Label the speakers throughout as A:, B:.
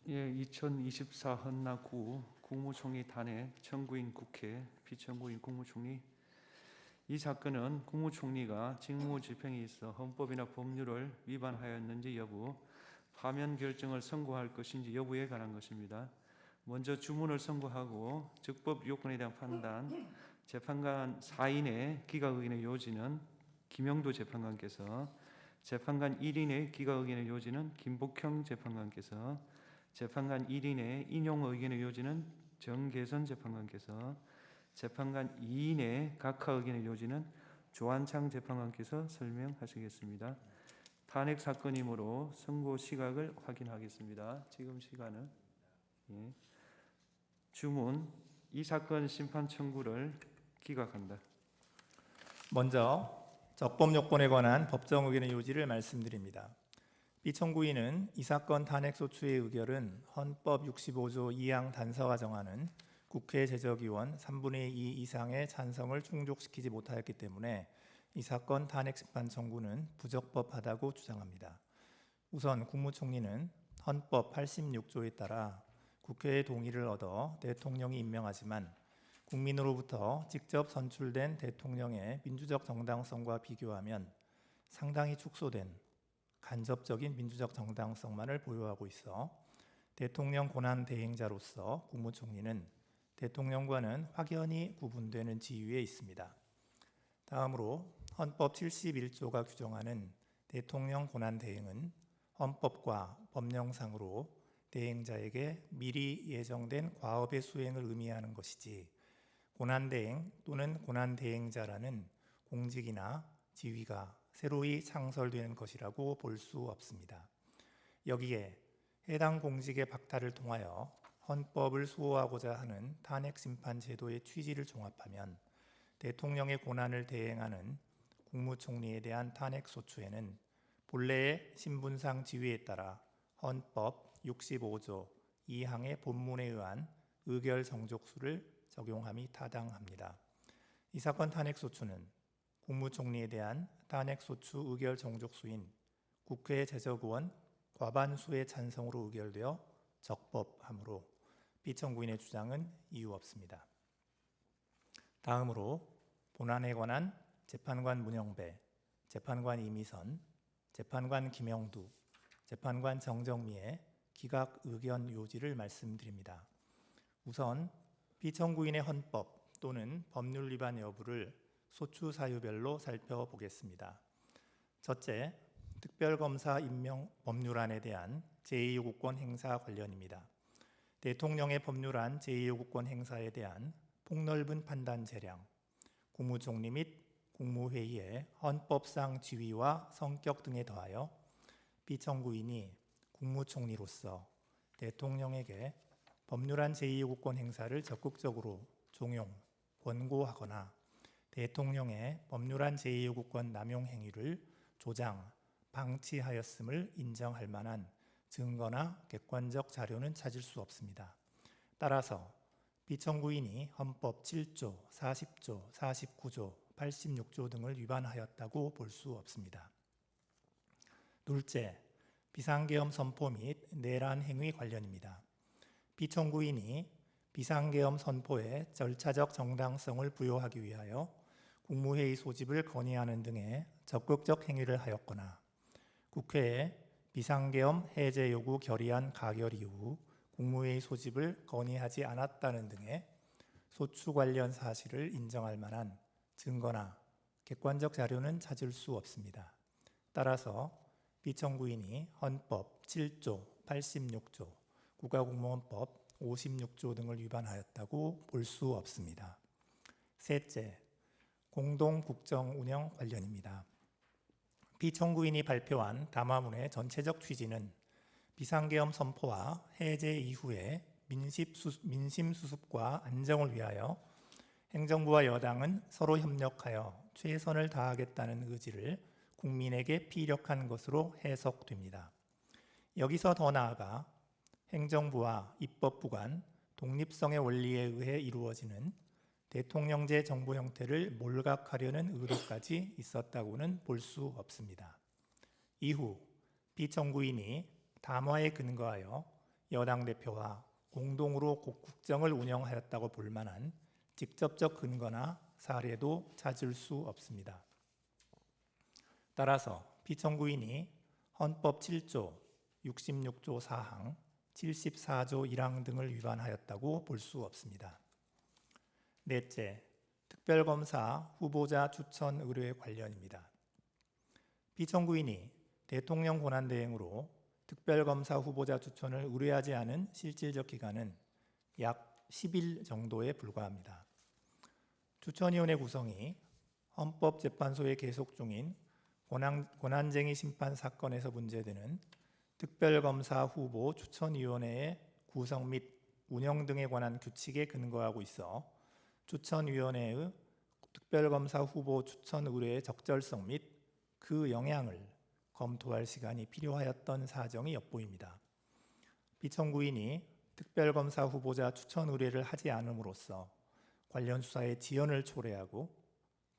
A: 2024 헌납9 국무총리 탄핵, 청구인 국회, 비청구인 국무총리. 이 사건은 국무총리가 직무집행에 있어 헌법이나 법률을 위반하였는지 여부, 파면 결정을 선고할 것인지 여부에 관한 것입니다. 먼저 주문을 선고하고 적법 요건에 대한 판단, 재판관 4인의 기각의견의 요지는 김영도 재판관께서, 재판관 1인의 기각의견의 요지는 김복형 재판관께서, 재판관 1인의 인용 의견의 요지는 정계선 재판관께서, 재판관 2인의 각하 의견의 요지는 조한창 재판관께서 설명하시겠습니다. 탄핵 사건이므로 선고 시각을 확인하겠습니다. 지금 시간은 주문, 이 사건 심판 청구를 기각한다.
B: 먼저 적법 요건에 관한 법정 의견의 요지를 말씀드립니다. 비청구인은 이 사건 탄핵소추의 의결은 헌법 65조 2항 단서가 정하는 국회 제적의원 3분의 2 이상의 찬성을 충족시키지 못하였기 때문에 이 사건 탄핵 심판 청구는 부적법하다고 주장합니다. 우선 국무총리는 헌법 86조에 따라 국회의 동의를 얻어 대통령이 임명하지만 국민으로부터 직접 선출된 대통령의 민주적 정당성과 비교하면 상당히 축소된 간접적인 민주적 정당성만을 보유하고 있어 대통령 권한 대행자로서 국무총리는 대통령과는 확연히 구분되는 지위에 있습니다. 다음으로 헌법 71조가 규정하는 대통령 권한 대행은 헌법과 법령상으로 대행자에게 미리 예정된 과업의 수행을 의미하는 것이지 권한대행 또는 권한대행자라는 공직이나 지위가 새로이 창설되는 것이라고 볼 수 없습니다. 여기에 해당 공직의 박탈을 통하여 헌법을 수호하고자 하는 탄핵심판 제도의 취지를 종합하면 대통령의 권한을 대행하는 국무총리에 대한 탄핵소추에는 본래의 신분상 지위에 따라 헌법 65조 2항의 본문에 의한 의결 정족수를 적용함이 타당합니다. 이 사건 탄핵소추는 국무총리에 대한 탄핵소추 의결 정족수인 국회 제적의원 과반수의 찬성으로 의결되어 적법하므로 비청구인의 주장은 이유 없습니다. 다음으로 본안에 관한 재판관 문영배, 재판관 이미선, 재판관 김영두, 재판관 정정미의 기각 의견 요지를 말씀드립니다. 우선 비청구인의 헌법 또는 법률 위반 여부를 소추 사유별로 살펴보겠습니다. 첫째, 특별검사 임명 법률안에 대한 제2요구권 행사 관련입니다. 대통령의 법률안 제2요구권 행사에 대한 폭넓은 판단 재량, 국무총리 및 국무회의의 헌법상 지위와 성격 등에 더하여 비청구인이 국무총리로서 대통령에게 법률안 제2요구권 행사를 적극적으로 종용, 권고하거나 대통령의 법률안 제2요구권 남용 행위를 조장, 방치하였음을 인정할 만한 증거나 객관적 자료는 찾을 수 없습니다. 따라서 비청구인이 헌법 7조, 40조, 49조, 86조 등을 위반하였다고 볼 수 없습니다. 둘째, 비상계엄 선포 및 내란 행위 관련입니다. 비청구인이 비상계엄 선포에 절차적 정당성을 부여하기 위하여 국무회의 소집을 건의하는 등의 적극적 행위를 하였거나 국회에 비상계엄 해제 요구 결의안 가결 이후 국무회의 소집을 건의하지 않았다는 등의 소추 관련 사실을 인정할 만한 증거나 객관적 자료는 찾을 수 없습니다. 따라서 비청구인이 헌법 7조, 86조, 국가공무원법 56조 등을 위반하였다고 볼 수 없습니다. 셋째, 공동국정운영 관련입니다. 비청구인이 발표한 담화문의 전체적 취지는 비상계엄 선포와 해제 이후에 민심 수습과 안정을 위하여 행정부와 여당은 서로 협력하여 최선을 다하겠다는 의지를 국민에게 피력한 것으로 해석됩니다. 여기서 더 나아가 행정부와 입법부 간 독립성의 원리에 의해 이루어지는 대통령제 정부 형태를 몰각하려는 의도까지 있었다고는 볼 수 없습니다. 이후 비청구인이 담화에 근거하여 여당 대표와 공동으로 국정을 운영하였다고 볼 만한 직접적 근거나 사례도 찾을 수 없습니다. 따라서 피청구인이 헌법 7조, 66조 4항, 74조 1항 등을 위반하였다고 볼 수 없습니다. 넷째, 특별검사 후보자 추천 의뢰 관련입니다. 피청구인이 대통령 권한대행으로 특별검사 후보자 추천을 의뢰하지 않은 실질적 기간은 약 10일 정도에 불과합니다. 추천위원회 구성이 헌법재판소에 계속 중인 권한쟁의 심판 사건에서 문제되는 특별검사 후보 추천위원회의 구성 및 운영 등에 관한 규칙에 근거하고 있어 추천위원회의 특별검사 후보 추천 의뢰의 적절성 및 그 영향을 검토할 시간이 필요하였던 사정이 엿보입니다. 피청구인이 특별검사 후보자 추천 의뢰를 하지 않음으로써 관련 수사의 지연을 초래하고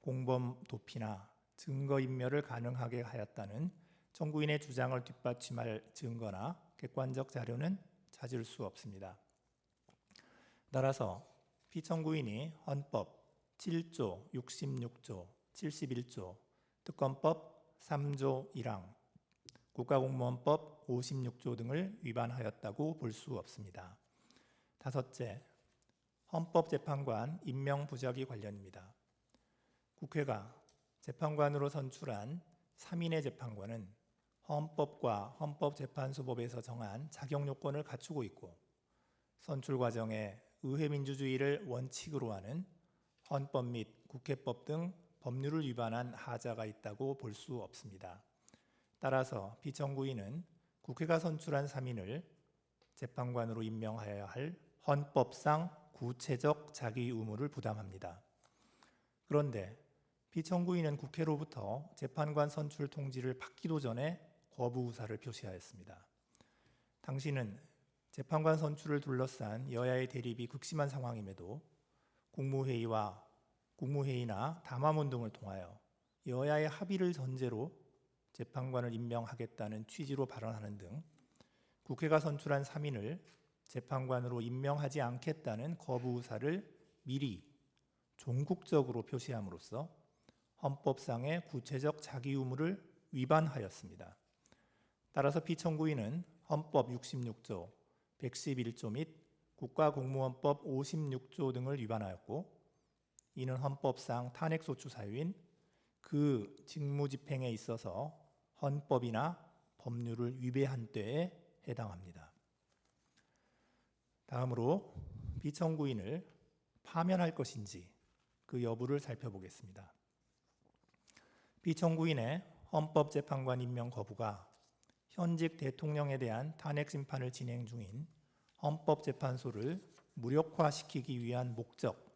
B: 공범 도피나 증거인멸을 가능하게 하였다는 청구인의 주장을 뒷받침할 증거나 객관적 자료는 찾을 수 없습니다. 따라서 피청구인이 헌법 7조, 66조, 71조, 특검법 3조 1항, 국가공무원법 56조 등을 위반하였다고 볼 수 없습니다. 다섯째, 헌법재판관 임명 부작위 관련입니다. 국회가 재판관으로 선출한 3인의 재판관은 헌법과 헌법재판소법에서 정한 자격 요건을 갖추고 있고 선출 과정에 의회민주주의를 원칙으로 하는 헌법 및 국회법 등 법률을 위반한 하자가 있다고 볼 수 없습니다. 따라서 피청구인은 국회가 선출한 3인을 재판관으로 임명하여야 할 헌법상 구체적 자기 의무를 부담합니다. 그런데 피청구인은 국회로부터 재판관 선출 통지를 받기도 전에 거부 의사를 표시하였습니다. 당시는 재판관 선출을 둘러싼 여야의 대립이 극심한 상황임에도 국무회의나 담화문 등을 통하여 여야의 합의를 전제로 재판관을 임명하겠다는 취지로 발언하는 등 국회가 선출한 3인을 재판관으로 임명하지 않겠다는 거부 의사를 미리 종국적으로 표시함으로써 헌법상의 구체적 자기 의무를 위반하였습니다. 따라서 피청구인은 헌법 66조, 111조 및 국가공무원법 56조 등을 위반하였고 이는 헌법상 탄핵소추 사유인 그 직무집행에 있어서 헌법이나 법률을 위배한 때에 해당합니다. 다음으로 피청구인을 파면할 것인지 그 여부를 살펴보겠습니다. 피청구인의 헌법재판관 임명 거부가 현직 대통령에 대한 탄핵 심판을 진행 중인 헌법재판소를 무력화시키기 위한 목적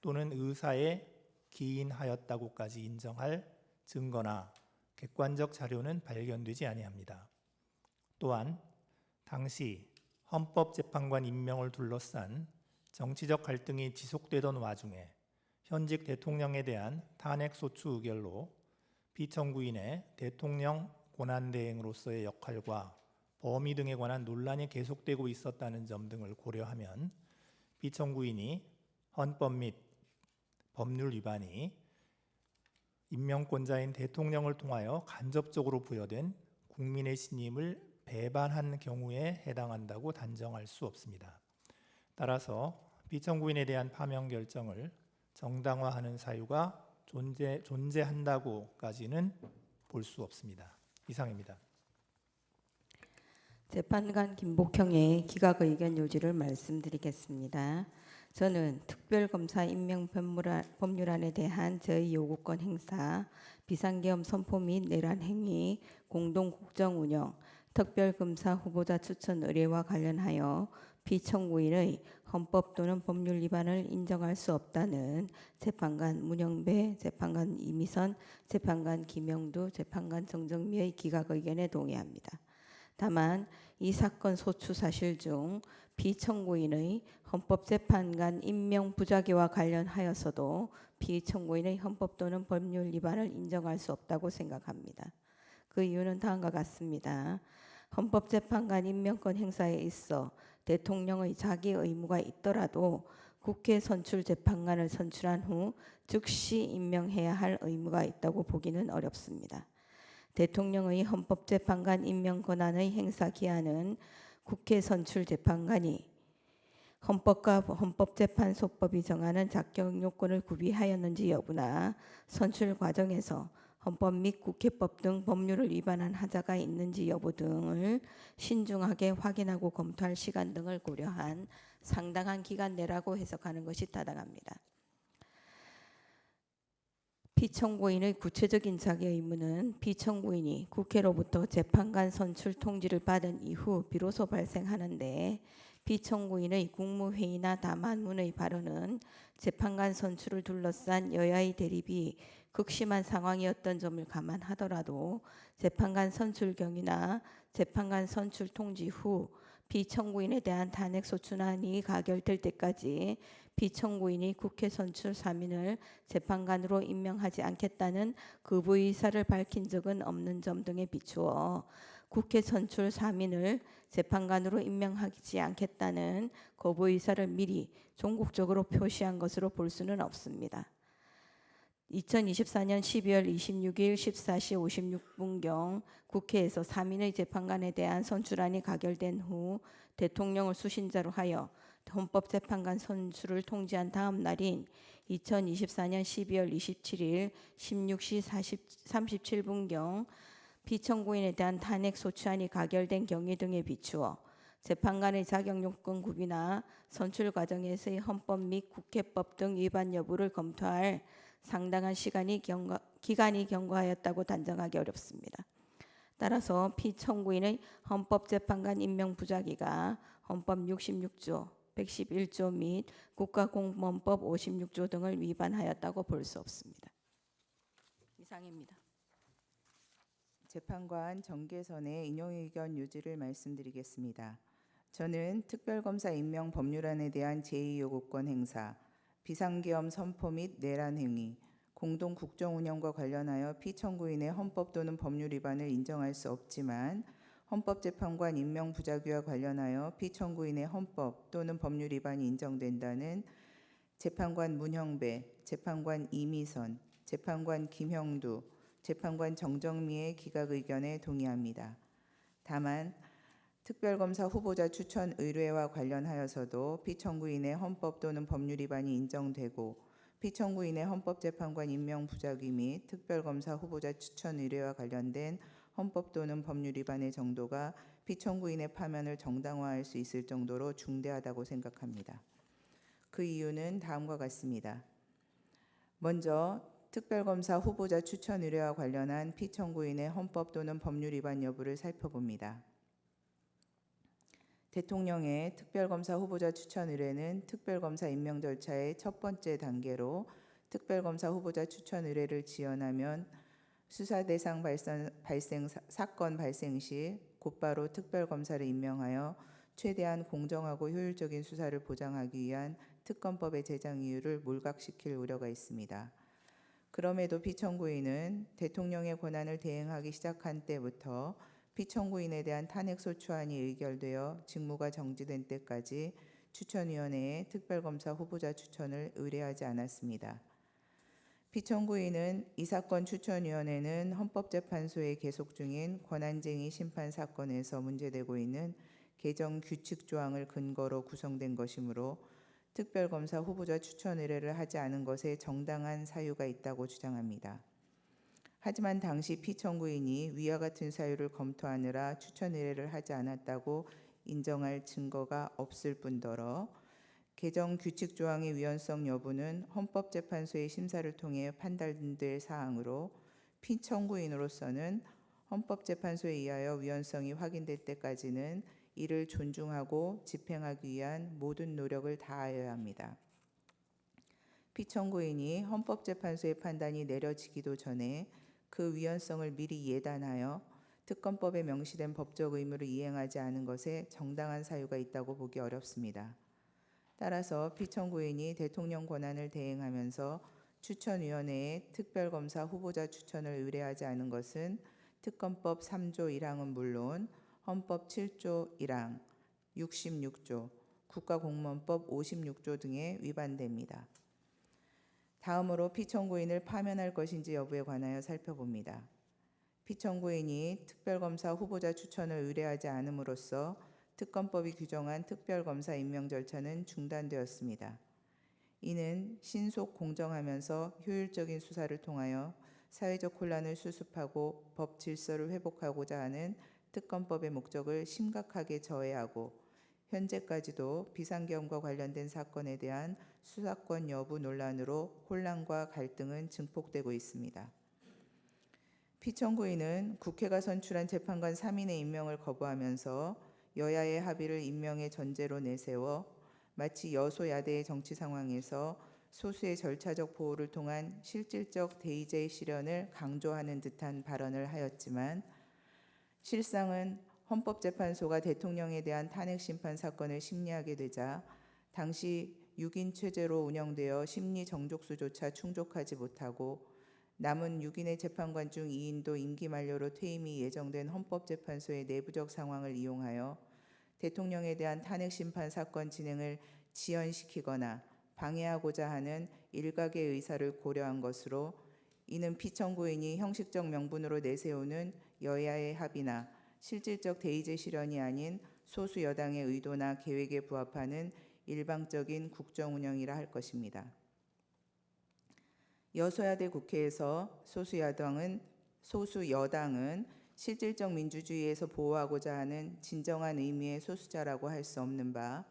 B: 또는 의사에 기인하였다고까지 인정할 증거나 객관적 자료는 발견되지 아니합니다. 또한 당시 헌법재판관 임명을 둘러싼 정치적 갈등이 지속되던 와중에 현직 대통령에 대한 탄핵소추 의결로 피청구인의 대통령 권한대행으로서의 역할과 범위 등에 관한 논란이 계속되고 있었다는 점 등을 고려하면 피청구인이 헌법 및 법률 위반이 임명권자인 대통령을 통하여 간접적으로 부여된 국민의 신임을 배반한 경우에 해당한다고 단정할 수 없습니다. 따라서 피청구인에 대한 파면 결정을 정당화하는 사유가 존재한다고까지는 볼 수 없습니다. 이상입니다.
C: 재판관 김복형의 기각 의견 요지를 말씀드리겠습니다. 저는 특별검사 임명 법률안에 대한 저희 요구권 행사, 비상계엄 선포 및 내란 행위, 공동국정 운영, 특별검사 후보자 추천 의뢰와 관련하여 피청구인의 헌법 또는 법률 위반을 인정할 수 없다는 재판관 문영배, 재판관 이미선, 재판관 김영두, 재판관 정정미의 기각 의견에 동의합니다. 다만 이 사건 소추 사실 중 피청구인의 헌법재판관 임명 부작위와 관련하여서도 피청구인의 헌법 또는 법률 위반을 인정할 수 없다고 생각합니다. 그 이유는 다음과 같습니다. 헌법재판관 임명권 행사에 있어 대통령의 자기 의무가 있더라도 국회 선출 재판관을 선출한 후 즉시 임명해야 할 의무가 있다고 보기는 어렵습니다. 대통령의 헌법재판관 임명 권한의 행사 기한은 국회 선출 재판관이 헌법과 헌법재판소법이 정하는 자격 요건을 구비하였는지 여부나 선출 과정에서 헌법 및 국회법 등 법률을 위반한 하자가 있는지 여부 등을 신중하게 확인하고 검토할 시간 등을 고려한 상당한 기간 내라고 해석하는 것이 타당합니다. 피청구인의 구체적인 자기 의무는 피청구인이 국회로부터 재판관 선출 통지를 받은 이후 비로소 발생하는데, 피청구인의 국무회의나 담화문의 발언은 재판관 선출을 둘러싼 여야의 대립이 극심한 상황이었던 점을 감안하더라도 재판관 선출 경위나 재판관 선출 통지 후 피청구인에 대한 탄핵 소추안이 가결될 때까지 피청구인이 국회 선출 3인을 재판관으로 임명하지 않겠다는 거부 의사를 밝힌 적은 없는 점 등에 비추어 국회 선출 3인을 재판관으로 임명하지 않겠다는 거부 의사를 미리 종국적으로 표시한 것으로 볼 수는 없습니다. 2024년 12월 26일 14시 56분경 국회에서 3인의 재판관에 대한 선출안이 가결된 후 대통령을 수신자로 하여 헌법재판관 선출을 통지한 다음 날인 2024년 12월 27일 16시 37분경 피청구인에 대한 탄핵 소추안이 가결된 경위 등에 비추어 재판관의 자격 요건 구비나 선출 과정에서의 헌법 및 국회법 등 위반 여부를 검토할 상당한 기간이 경과하였다고 단정하기 어렵습니다. 따라서 피청구인의 헌법재판관 임명 부작위가 헌법 66조, 111조 및 국가공무원법 56조 등을 위반하였다고 볼 수 없습니다. 이상입니다.
D: 재판관 정계선의 인용 의견 요지를 말씀드리겠습니다. 저는 특별검사 임명 법률안에 대한 제2요구권 행사, 비상계엄 선포 및 내란 행위, 공동 국정 운영과 관련하여 피청구인의 헌법 또는 법률 위반을 인정할 수 없지만 헌법재판관 임명 부작위와 관련하여 피청구인의 헌법 또는 법률 위반이 인정된다는 재판관 문형배, 재판관 이미선, 재판관 김형두, 재판관 정정미의 기각 의견에 동의합니다. 다만 특별검사 후보자 추천 의뢰와 관련하여서도 피청구인의 헌법 또는 법률 위반이 인정되고 피청구인의 헌법재판관 임명 부작위 및 특별검사 후보자 추천 의뢰와 관련된 헌법 또는 법률 위반의 정도가 피청구인의 파면을 정당화할 수 있을 정도로 중대하다고 생각합니다. 그 이유는 다음과 같습니다. 먼저 특별검사 후보자 추천 의뢰와 관련한 피청구인의 헌법 또는 법률 위반 여부를 살펴봅니다. 대통령의 특별검사 후보자 추천 의뢰는 특별검사 임명 절차의 첫 번째 단계로 특별검사 후보자 추천 의뢰를 지연하면 수사 대상 사건 발생 시 곧바로 특별검사를 임명하여 최대한 공정하고 효율적인 수사를 보장하기 위한 특검법의 제정 이유를 몰각시킬 우려가 있습니다. 그럼에도 피청구인은 대통령의 권한을 대행하기 시작한 때부터 피청구인에 대한 탄핵소추안이 의결되어 직무가 정지된 때까지 추천위원회에 특별검사 후보자 추천을 의뢰하지 않았습니다. 피청구인은 이 사건 추천위원회는 헌법재판소에 계속 중인 권한쟁의 심판 사건에서 문제되고 있는 개정 규칙 조항을 근거로 구성된 것이므로 특별검사 후보자 추천 의뢰를 하지 않은 것에 정당한 사유가 있다고 주장합니다. 하지만 당시 피청구인이 위와 같은 사유를 검토하느라 추천 의뢰를 하지 않았다고 인정할 증거가 없을 뿐더러 개정 규칙 조항의 위헌성 여부는 헌법재판소의 심사를 통해 판단될 사항으로 피청구인으로서는 헌법재판소에 의하여 위헌성이 확인될 때까지는 이를 존중하고 집행하기 위한 모든 노력을 다하여야 합니다. 피청구인이 헌법재판소의 판단이 내려지기도 전에 그 위헌성을 미리 예단하여 특검법에 명시된 법적 의무를 이행하지 않은 것에 정당한 사유가 있다고 보기 어렵습니다. 따라서 피청구인이 대통령 권한을 대행하면서 추천위원회에 특별검사 후보자 추천을 의뢰하지 않은 것은 특검법 3조 1항은 물론 헌법 7조 1항, 66조, 국가공무원법 56조 등에 위반됩니다. 다음으로 피청구인을 파면할 것인지 여부에 관하여 살펴봅니다. 피청구인이 특별검사 후보자 추천을 의뢰하지 않음으로써 특검법이 규정한 특별검사 임명 절차는 중단되었습니다. 이는 신속 공정하면서 효율적인 수사를 통하여 사회적 혼란을 수습하고 법 질서를 회복하고자 하는 특검법의 목적을 심각하게 저해하고 현재까지도 비상계엄과 관련된 사건에 대한 수사권 여부 논란으로 혼란과 갈등은 증폭되고 있습니다. 피청구인은 국회가 선출한 재판관 3인의 임명을 거부하면서 여야의 합의를 임명의 전제로 내세워 마치 여소야대의 정치 상황에서 소수의 절차적 보호를 통한 실질적 대의제의 실현을 강조하는 듯한 발언을 하였지만 실상은 헌법재판소가 대통령에 대한 탄핵심판 사건을 심리하게 되자 당시 6인 체제로 운영되어 심리 정족수조차 충족하지 못하고 남은 6인의 재판관 중 2인도 임기 만료로 퇴임이 예정된 헌법재판소의 내부적 상황을 이용하여 대통령에 대한 탄핵심판 사건 진행을 지연시키거나 방해하고자 하는 일각의 의사를 고려한 것으로 이는 피청구인이 형식적 명분으로 내세우는 여야의 합의나 실질적 대의제 실현이 아닌 소수 여당의 의도나 계획에 부합하는 일방적인 국정 운영이라 할 것입니다. 여소야대 국회에서 소수 여당은 실질적 민주주의에서 보호하고자 하는 진정한 의미의 소수자라고 할 수 없는 바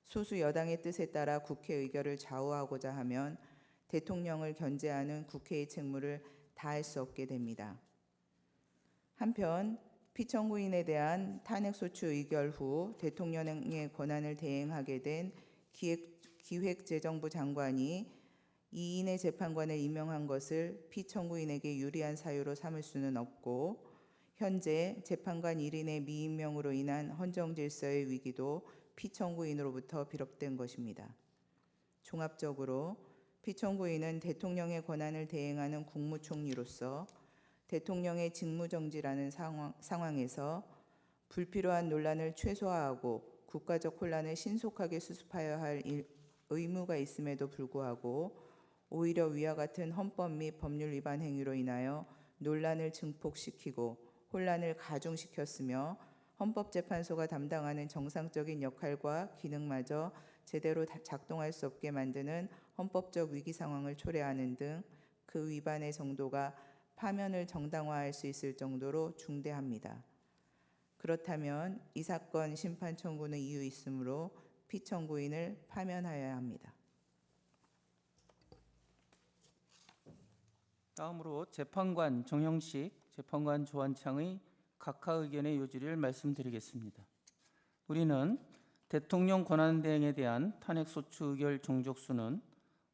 D: 소수 여당의 뜻에 따라 국회 의결을 좌우하고자 하면 대통령을 견제하는 국회의 책무를 다할 수 없게 됩니다. 한편 피청구인에 대한 탄핵소추 의결 후 대통령의 권한을 대행하게 된 기획재정부 장관이 2인의 재판관을 임명한 것을 피청구인에게 유리한 사유로 삼을 수는 없고 현재 재판관 1인의 미임명으로 인한 헌정질서의 위기도 피청구인으로부터 비롯된 것입니다. 종합적으로 피청구인은 대통령의 권한을 대행하는 국무총리로서 대통령의 직무정지라는 상황에서 불필요한 논란을 최소화하고 국가적 혼란을 신속하게 수습하여야 할 의무가 있음에도 불구하고 오히려 위와 같은 헌법 및 법률 위반 행위로 인하여 논란을 증폭시키고 혼란을 가중시켰으며 헌법재판소가 담당하는 정상적인 역할과 기능마저 제대로 작동할 수 없게 만드는 헌법적 위기 상황을 초래하는 등 그 위반의 정도가 파면을 정당화할 수 있을 정도로 중대합니다. 그렇다면 이 사건 심판 청구는 이유 있으므로 피청구인을 파면하여야 합니다.
E: 다음으로 재판관 정형식, 재판관 조한창의 각하 의견의 요지를 말씀드리겠습니다. 우리는 대통령 권한대행에 대한 탄핵소추 의결 종족수는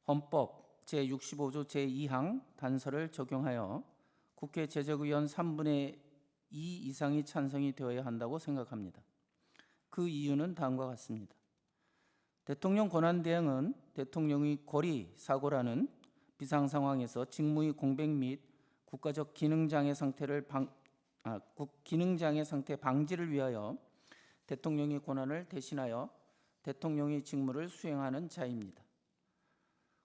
E: 헌법 제65조 제2항 단서를 적용하여 국회 제적의원 3분의 2 이상이 찬성이 되어야 한다고 생각합니다. 그 이유는 다음과 같습니다. 대통령 권한대행은 대통령의 권리 사고라는 비상 상황에서 직무의 공백 및 국가적 기능장애 상태 방지를 위하여 대통령의 권한을 대신하여 대통령의 직무를 수행하는 자입니다.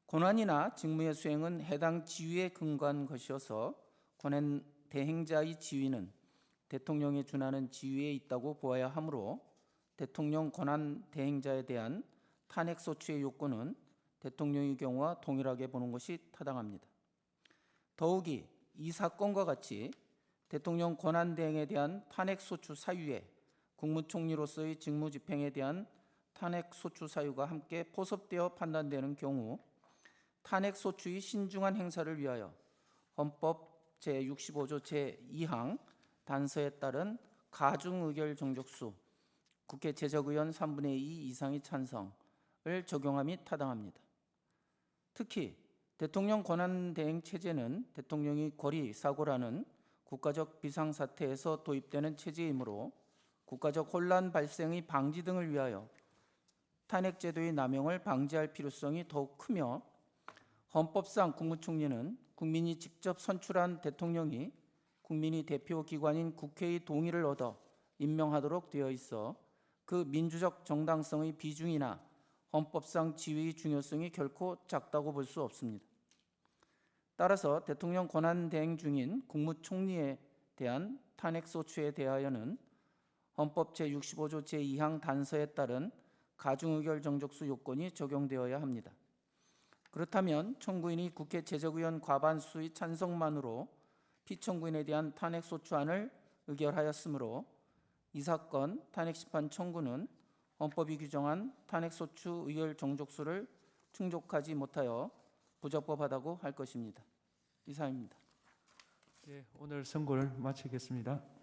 E: 권한이나 직무의 수행은 해당 지위에 근거한 것이어서 권한 대행자의 지위는 대통령에 준하는 지위에 있다고 보아야 하므로 대통령 권한 대행자에 대한 탄핵소추의 요건은 대통령의 경우와 동일하게 보는 것이 타당합니다. 더욱이 이 사건과 같이 대통령 권한대행에 대한 탄핵소추 사유에 국무총리로서의 직무집행에 대한 탄핵소추 사유가 함께 포섭되어 판단되는 경우 탄핵소추의 신중한 행사를 위하여 헌법 제65조 제2항 단서에 따른 가중의결 정족수 국회 제적의원 3분의 2 이상의 찬성을 적용함이 타당합니다. 특히 대통령 권한대행 체제는 대통령의 권리 사고라는 국가적 비상사태에서 도입되는 체제이므로 국가적 혼란 발생의 방지 등을 위하여 탄핵제도의 남용을 방지할 필요성이 더욱 크며 헌법상 국무총리는 국민이 직접 선출한 대통령이 국민의 대표기관인 국회의 동의를 얻어 임명하도록 되어 있어 그 민주적 정당성의 비중이나 헌법상 지위의 중요성이 결코 작다고 볼 수 없습니다. 따라서 대통령 권한 대행 중인 국무총리에 대한 탄핵소추에 대하여는 헌법 제65조 제2항 단서에 따른 가중의결 정족수 요건이 적용되어야 합니다. 그렇다면 청구인이 국회 제적의원 과반수의 찬성만으로 피청구인에 대한 탄핵소추안을 의결하였으므로 이 사건 탄핵심판 청구는 헌법이 규정한 탄핵소추 의결 정족수를 충족하지 못하여 부적법하다고 할 것입니다. 이상입니다.
A: 예, 오늘 선고를 마치겠습니다.